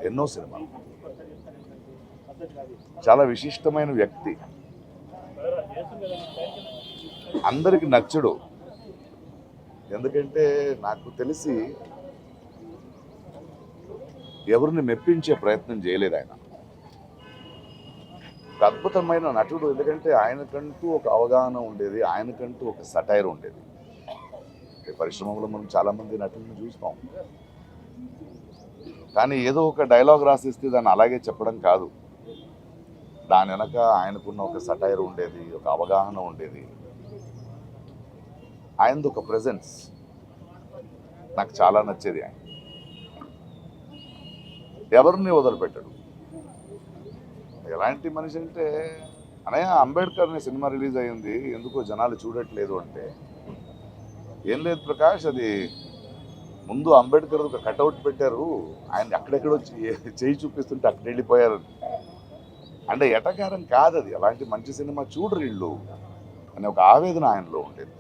ఎన్నో సినిమాలు. చాలా విశిష్టమైన వ్యక్తి, అందరికి నచ్చడు. ఎందుకంటే నాకు తెలిసి ఎవరిని మెప్పించే ప్రయత్నం చేయలేదు ఆయన. ఒక అద్భుతమైన నటుడు. ఎందుకంటే ఆయనకంటూ ఒక అవగాహన ఉండేది, ఆయనకంటూ ఒక సటైర్ ఉండేది. పరిశ్రమలో మనం చాలామంది నటులను చూస్తాం, కానీ ఏదో ఒక డైలాగ్ రాసిస్తే దాన్ని అలాగే చెప్పడం కాదు. దాని వెనక ఆయనకున్న ఒక సటైర్ ఉండేది, ఒక అవగాహన ఉండేది. ఆయనది ఒక ప్రెజెన్స్ నాకు చాలా నచ్చేది. ఆయన ఎవరిని వదిలిపెట్టాడు. ఎలాంటి మనిషి అంటే, అనయ్య అంబేద్కర్ అనే సినిమా రిలీజ్ అయ్యింది, ఎందుకో జనాలు చూడట్లేదు అంటే, ఏం లేదు ప్రకాష్, అది ముందు అంబేద్కర్ ఒక కటౌట్ పెట్టారు, ఆయన అక్కడెక్కడో చేయి చూపిస్తుంటే అక్కడ వెళ్ళిపోయారు. అంటే ఎటకారం కాదు అది. అలాంటి మంచి సినిమా చూడరు వీళ్ళు అనే ఒక ఆవేదన ఆయనలో ఉండేది.